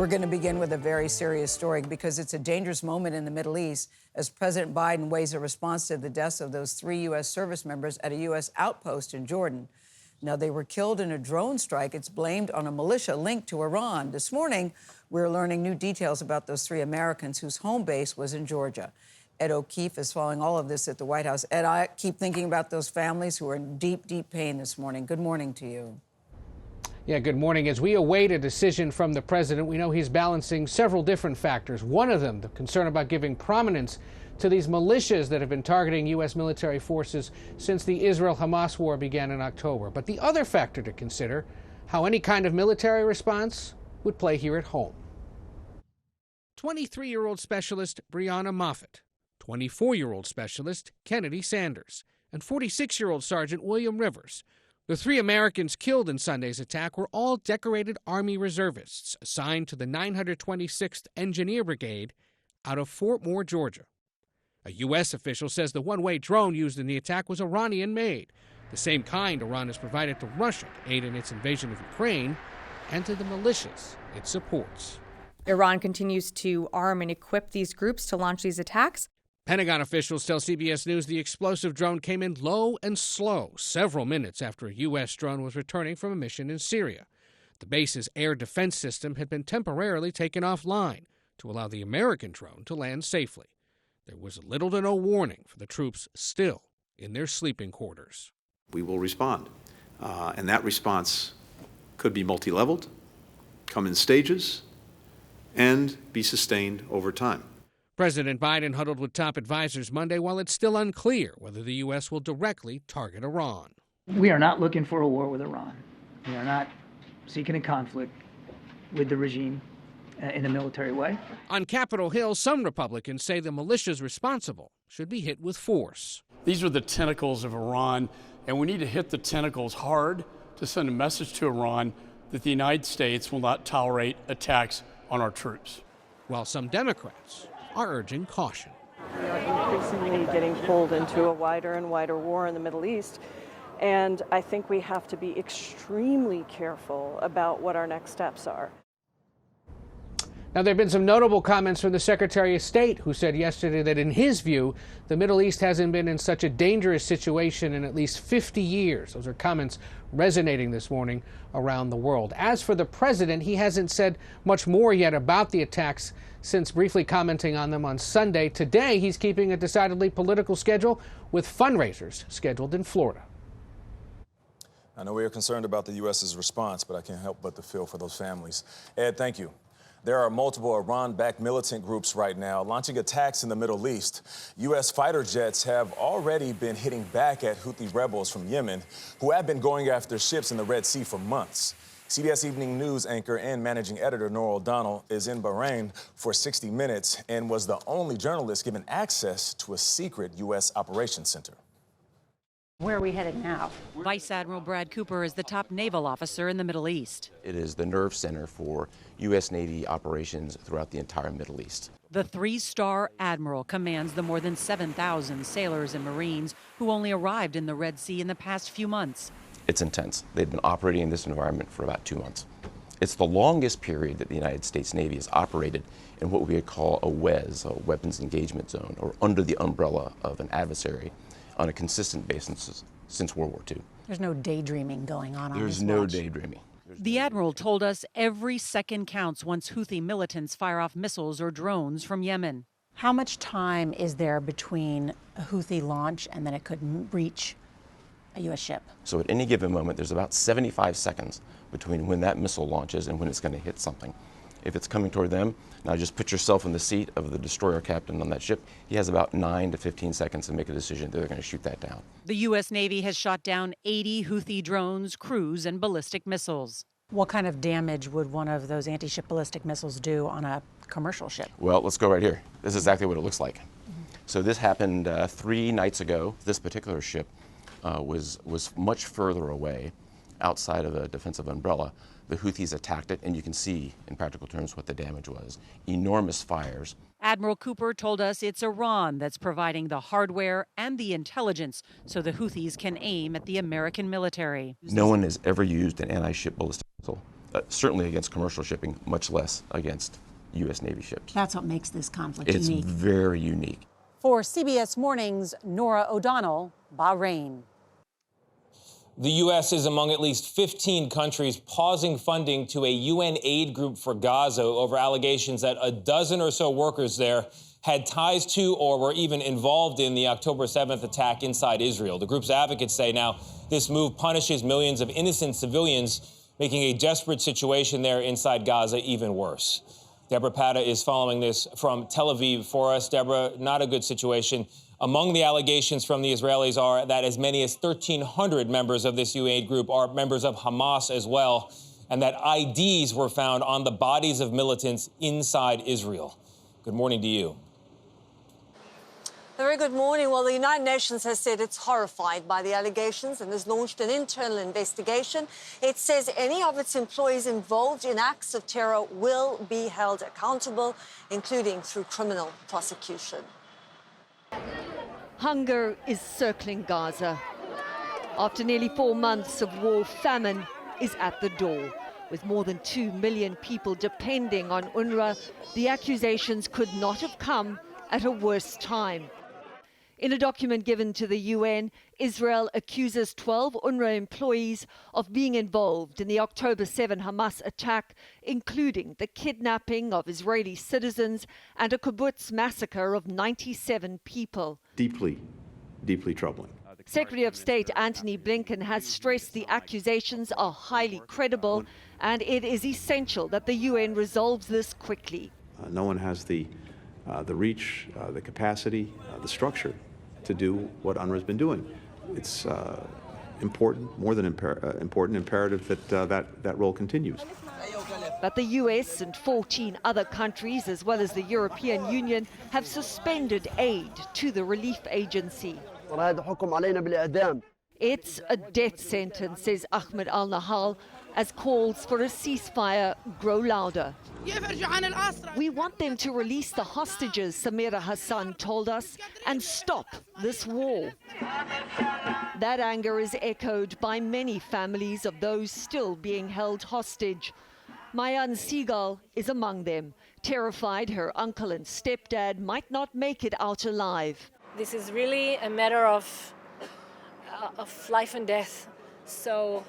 We're going to begin with a very serious story because it's a dangerous moment in the Middle East as President Biden weighs a response to the deaths of those 3 U.S. service members at a U.S. outpost in Jordan. Now, they were killed in a drone strike. It's blamed on a militia linked to Iran. This morning, we're learning new details about those 3 Americans whose home base was in Georgia. Ed O'Keefe is following all of this at the White House. Ed, I keep thinking about those families who are in deep, deep pain this morning. Good morning to you. Yeah, good morning. As we await a decision from the president, we know he's balancing several different factors. One of them, the concern about giving prominence to these militias that have been targeting U.S. military forces since the Israel-Hamas war began in October. But the other factor to consider, how any kind of military response would play here at home. 23-year-old specialist Brianna Moffett, 24-year-old specialist Kennedy Sanders, and 46-year-old Sergeant William Rivers. The 3 Americans killed in Sunday's attack were all decorated Army reservists assigned to the 926th Engineer Brigade out of Fort Moore, Georgia. A U.S. official says the one-way drone used in the attack was Iranian-made, the same kind Iran has provided to Russia to aid in its invasion of Ukraine and to the militias it supports. Iran continues to arm and equip these groups to launch these attacks. Pentagon officials tell CBS News the explosive drone came in low and slow several minutes after a U.S. drone was returning from a mission in Syria. The base's air defense system had been temporarily taken offline to allow the American drone to land safely. There was little to no warning for the troops still in their sleeping quarters. We will respond, and that response could be multi-leveled, come in stages, and be sustained over time. President Biden huddled with top advisors Monday while it's still unclear whether the U.S. will directly target Iran. We are not looking for a war with Iran. We are not seeking a conflict with the regime in a military way. On Capitol Hill, some Republicans say the militias responsible should be hit with force. These are the tentacles of Iran, and we need to hit the tentacles hard to send a message to Iran that the United States will not tolerate attacks on our troops. While some Democrats are urging caution. We are increasingly getting pulled into a wider and wider war in the Middle East, and I think we have to be extremely careful about what our next steps are. Now, there have been some notable comments from the Secretary of State, who said yesterday that in his view, the Middle East hasn't been in such a dangerous situation in at least 50 years. Those are comments resonating this morning around the world. As for the president, he hasn't said much more yet about the attacks since briefly commenting on them on Sunday. Today, he's keeping a decidedly political schedule with fundraisers scheduled in Florida. I know we are concerned about the U.S.'s response, but I can't help but to feel for those families. Ed, thank you. There are multiple Iran-backed militant groups right now launching attacks in the Middle East. U.S. fighter jets have already been hitting back at Houthi rebels from Yemen, who have been going after ships in the Red Sea for months. CBS Evening News anchor and managing editor Norah O'Donnell is in Bahrain for 60 Minutes and was the only journalist given access to a secret U.S. operations center. Where are we headed now? Vice Admiral Brad Cooper is the top naval officer in the Middle East. It is the nerve center for U.S. Navy operations throughout the entire Middle East. The 3-star admiral commands the more than 7,000 sailors and Marines who only arrived in the Red Sea in the past few months. It's intense. They've been operating in this environment for about 2 months. It's the longest period that the United States Navy has operated in what we would call a WEZ, a weapons engagement zone, or under the umbrella of an adversary, on a consistent basis since World War II. There's no daydreaming going on There's this no watch. daydreaming. The admiral told us every second counts once Houthi militants fire off missiles or drones from Yemen. How much time is there between a Houthi launch and then it could reach a U.S. ship? So at any given moment, there's about 75 seconds between when that missile launches and when it's going to hit something. If it's coming toward them, now just put yourself in the seat of the destroyer captain on that ship. He has about 9 to 15 seconds to make a decision that they're going to shoot that down. The U.S. Navy has shot down 80 Houthi drones, cruise, and ballistic missiles. What kind of damage would one of those anti-ship ballistic missiles do on a commercial ship? Well, let's go right here. This is exactly what it looks like. So this happened 3 nights ago. This particular ship was much further away outside of a defensive umbrella. The Houthis attacked it, and you can see in practical terms what the damage was. Enormous fires. Admiral Cooper told us it's Iran that's providing the hardware and the intelligence so the Houthis can aim at the American military. No one has ever used an anti-ship ballistic missile certainly against commercial shipping, much less against U.S. Navy ships. That's what makes this conflict It's unique. very unique. For CBS Mornings, Nora O'Donnell, Bahrain. The U.S. is among at least 15 countries pausing funding to a UN aid group for Gaza over allegations that a dozen or so workers there had ties to or were even involved in the October 7th attack inside Israel. The group's advocates say now this move punishes millions of innocent civilians, making a desperate situation there inside Gaza even worse. Deborah Patta is following this from Tel Aviv for us. Deborah, not a good situation. Among the allegations from the Israelis are that as many as 1,300 members of this UN group are members of Hamas as well, and that IDs were found on the bodies of militants inside Israel. Good morning to you. A very good morning. Well, the United Nations has said it's horrified by the allegations and has launched an internal investigation. It says any of its employees involved in acts of terror will be held accountable, including through criminal prosecution. Hunger is circling Gaza. After nearly 4 months of war, famine is at the door. With more than 2 million people depending on UNRWA, the accusations could not have come at a worse time. In a document given to the UN, Israel accuses 12 UNRWA employees of being involved in the October 7 Hamas attack, including the kidnapping of Israeli citizens and a kibbutz massacre of 97 people. Deeply, deeply troubling. Secretary of State Antony Blinken has stressed the accusations are highly credible and it is essential that the UN resolves this quickly. No one has the reach, the capacity, the structure to do what UNRWA has been doing. It's important, more than important, imperative that role continues. But the US and 14 other countries, as well as the European Union, have suspended aid to the relief agency. It's a death sentence, says Ahmed al-Nahal, as calls for a ceasefire grow louder. We want them to release the hostages, Samira Hassan told us, and stop this war. That anger is echoed by many families of those still being held hostage. Mayan Seagal is among them, terrified her uncle and stepdad might not make it out alive. This is really a matter of life and death. So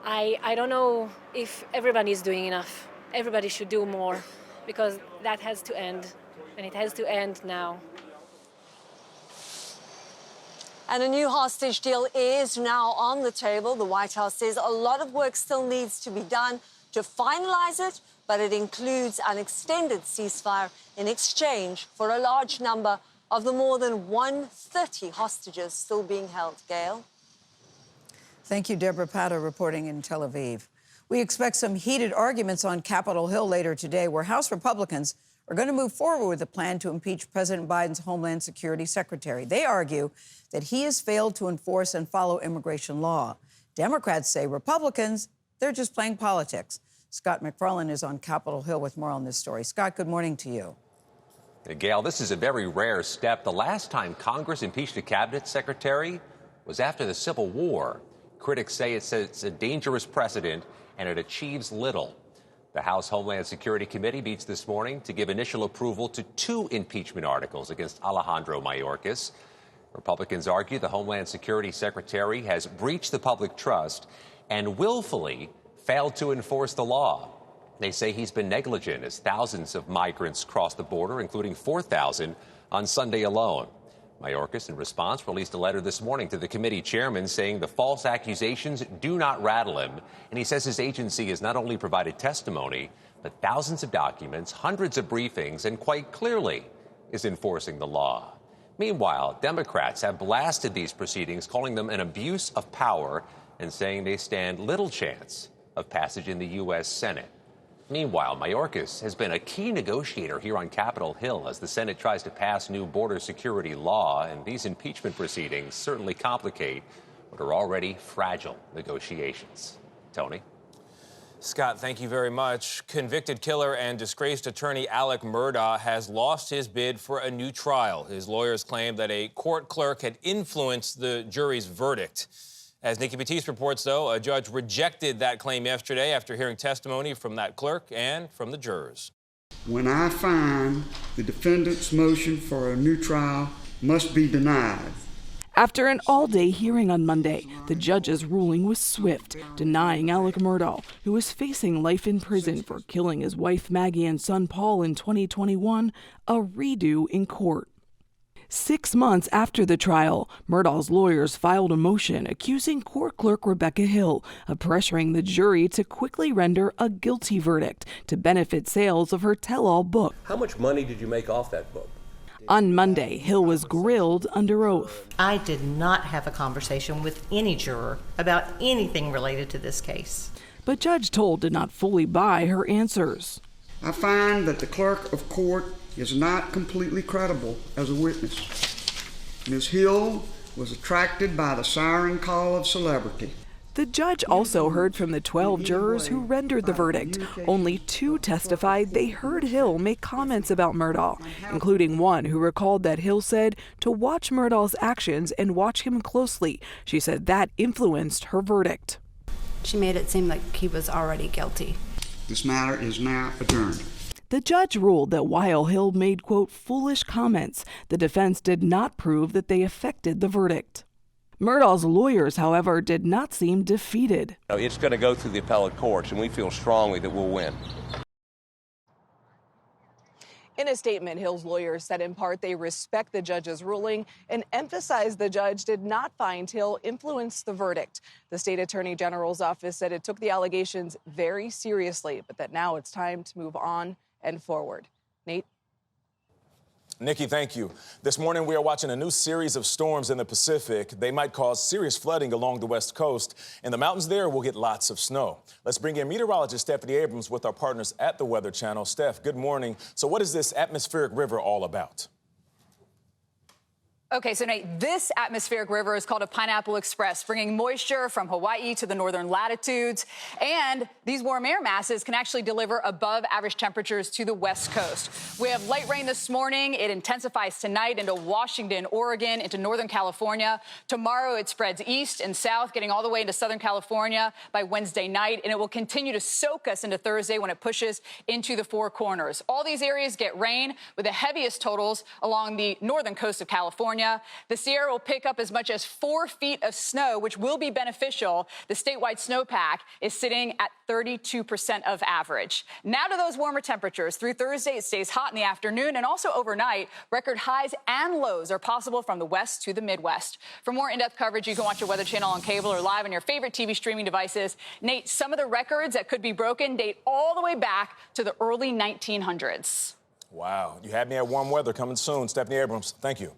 I don't know if everybody is doing enough. Everybody should do more because that has to end, and it has to end now. And a new hostage deal is now on the table. The White House says a lot of work still needs to be done to finalize it, but it includes an extended ceasefire in exchange for a large number of the more than 130 hostages still being held. Gayle? Thank you, Deborah Patta, reporting in Tel Aviv. We expect some heated arguments on Capitol Hill later today, where House Republicans are going to move forward with a plan to impeach President Biden's Homeland Security Secretary. They argue that he has failed to enforce and follow immigration law. Democrats say Republicans, they're just playing politics. Scott McFarlane is on Capitol Hill with more on this story. Scott, good morning to you. Gayle, this is a very rare step. The last time Congress impeached a cabinet secretary was after the Civil War. Critics say it's a dangerous precedent and it achieves little. The House Homeland Security Committee meets this morning to give initial approval to 2 impeachment articles against Alejandro Mayorkas. Republicans argue the Homeland Security Secretary has breached the public trust and willfully failed to enforce the law. They say he's been negligent as thousands of migrants crossed the border, including 4,000 on Sunday alone. Mayorkas, in response, released a letter this morning to the committee chairman saying the false accusations do not rattle him. And he says his agency has not only provided testimony, but thousands of documents, hundreds of briefings, and quite clearly is enforcing the law. Meanwhile, Democrats have blasted these proceedings, calling them an abuse of power and saying they stand little chance of passage in the U.S. Senate. Meanwhile, Mayorkas has been a key negotiator here on Capitol Hill as the Senate tries to pass new border security law, and these impeachment proceedings certainly complicate what are already fragile negotiations. Tony? Scott, thank you very much. Convicted killer and disgraced attorney Alex Murdaugh has lost his bid for a new trial. His lawyers claim that a court clerk had influenced the jury's verdict. As Nikki Batiste reports, though, a judge rejected that claim yesterday after hearing testimony from that clerk and from the jurors. When I find the defendant's motion for a new trial must be denied. After an all-day hearing on Monday, the judge's ruling was swift, denying Alex Murdaugh, who was facing life in prison for killing his wife Maggie and son Paul in 2021, a redo in court. 6 months after the trial, Murdaugh's lawyers filed a motion accusing court clerk Rebecca Hill of pressuring the jury to quickly render a guilty verdict to benefit sales of her tell-all book. How much money did you make off that book? On Monday, Hill was grilled under oath. I did not have a conversation with any juror about anything related to this case. But Judge Toll did not fully buy her answers. I find that the clerk of court is not completely credible as a witness. Ms. Hill was attracted by the siren call of celebrity. The judge also heard from the 12 jurors who rendered the verdict. Only 2 testified they heard Hill make comments about Murdaugh, including one who recalled that Hill said to watch Murdaugh's actions and watch him closely. She said that influenced her verdict. She made it seem like he was already guilty. This matter is now adjourned. The judge ruled that while Hill made, quote, foolish comments, the defense did not prove that they affected the verdict. Murdaugh's lawyers, however, did not seem defeated. It's going to go through the appellate courts, and we feel strongly that we'll win. In a statement, Hill's lawyers said in part they respect the judge's ruling and emphasized the judge did not find Hill influenced the verdict. The state attorney general's office said it took the allegations very seriously, but that now it's time to move on and forward. Nate? Nikki, thank you. This morning, we are watching a new series of storms in the Pacific. They might cause serious flooding along the West Coast. In the mountains there, we'll get lots of snow. Let's bring in meteorologist Stephanie Abrams with our partners at the Weather Channel. Steph, good morning. So what is this atmospheric river all about? Okay, so Nate, this atmospheric river is called a Pineapple Express, bringing moisture from Hawaii to the northern latitudes. And these warm air masses can actually deliver above average temperatures to the West Coast. We have light rain this morning. It intensifies tonight into Washington, Oregon, into Northern California. Tomorrow, it spreads east and south, getting all the way into Southern California by Wednesday night. And it will continue to soak us into Thursday when it pushes into the Four Corners. All these areas get rain, with the heaviest totals along the northern coast of California. The Sierra will pick up as much as 4 feet of snow, which will be beneficial. The statewide snowpack is sitting at 32% of average. Now to those warmer temperatures. Through Thursday, it stays hot in the afternoon and also overnight. Record highs and lows are possible from the west to the Midwest. For more in-depth coverage, you can watch your Weather Channel on cable or live on your favorite TV streaming devices. Nate, some of the records that could be broken date all the way back to the early 1900s. Wow. You had me at warm weather coming soon. Stephanie Abrams, thank you.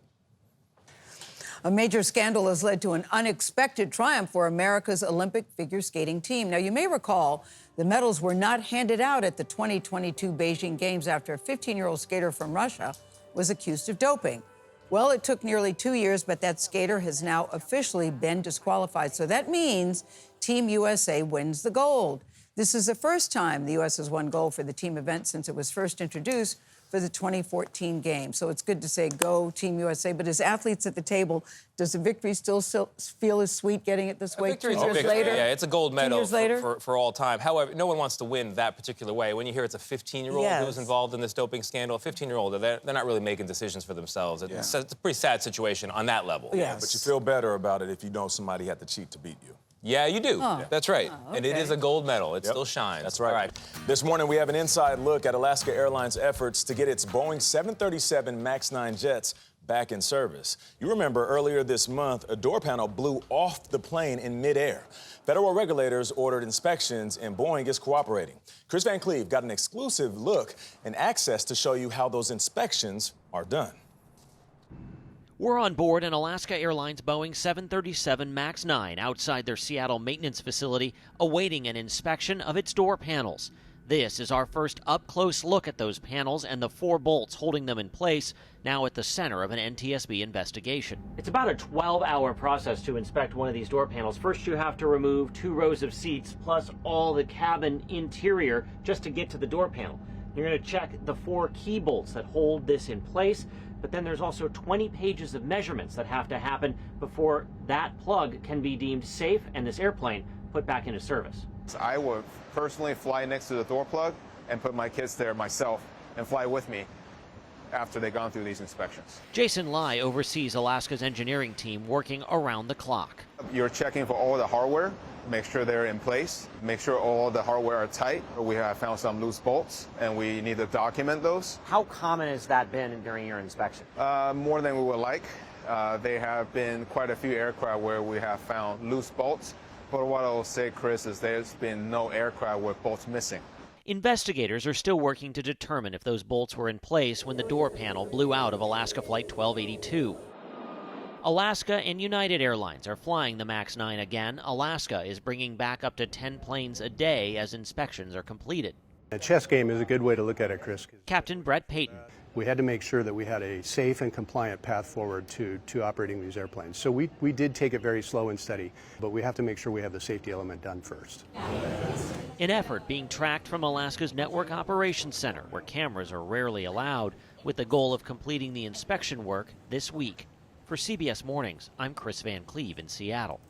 A major scandal has led to an unexpected triumph for America's Olympic figure skating team. Now, you may recall the medals were not handed out at the 2022 Beijing Games after a 15-year-old skater from Russia was accused of doping. Well, it took nearly 2 years, but that skater has now officially been disqualified. So that means Team USA wins the gold. This is the first time the U.S. has won gold for the team event since it was first introduced for the 2014 Games. So it's good to say go Team USA. But as athletes at the table, does the victory still feel as sweet getting it this way 2 years later? Yeah, it's a gold medal for all time. However, no one wants to win that particular way. When you hear it's a 15-year-old who was involved in this doping scandal, a 15-year-old, they're not really making decisions for themselves. It's a pretty sad situation on that level. Yeah, but you feel better about it if you know somebody had to cheat to beat you. Yeah, you do. Oh. That's right. Oh, And it is a gold medal. It still shines. That's right. All right. This morning, we have an inside look at Alaska Airlines' efforts to get its Boeing 737 MAX 9 jets back in service. You remember earlier this month, a door panel blew off the plane in midair. Federal regulators ordered inspections, and Boeing is cooperating. Chris Van Cleve got an exclusive look and access to show you how those inspections are done. We're on board an Alaska Airlines Boeing 737 MAX 9 outside their Seattle maintenance facility, awaiting an inspection of its door panels. This is our first up-close look at those panels and the 4 bolts holding them in place, now at the center of an NTSB investigation. It's about a 12-hour process to inspect one of these door panels. First, you have to remove 2 rows of seats, plus all the cabin interior, just to get to the door panel. You're going to check the 4 key bolts that hold this in place. but then there's also 20 pages of measurements that have to happen before that plug can be deemed safe and this airplane put back into service. I would personally fly next to the door plug and put my kids there myself and fly with me after they've gone through these inspections. Jason Lai oversees Alaska's engineering team working around the clock. You're checking for all the hardware, make sure they're in place, make sure all the hardware are tight. We have found some loose bolts and we need to document those. How common has that been during your inspection? More than we would like. There have been quite a few aircraft where we have found loose bolts. But what I will say, Chris, is there's been no aircraft with bolts missing. Investigators are still working to determine if those bolts were in place when the door panel blew out of Alaska Flight 1282. Alaska and United Airlines are flying the MAX 9 again. Alaska is bringing back up to 10 planes a day as inspections are completed. A chess game is a good way to look at it, Chris. Captain Brett Payton. We had to make sure that we had a safe and compliant path forward to operating these airplanes. So we did take it very slow and steady, but we have to make sure we have the safety element done first. An effort being tracked from Alaska's Network Operations Center, where cameras are rarely allowed, with the goal of completing the inspection work this week. For CBS Mornings, I'm Chris Van Cleve in Seattle.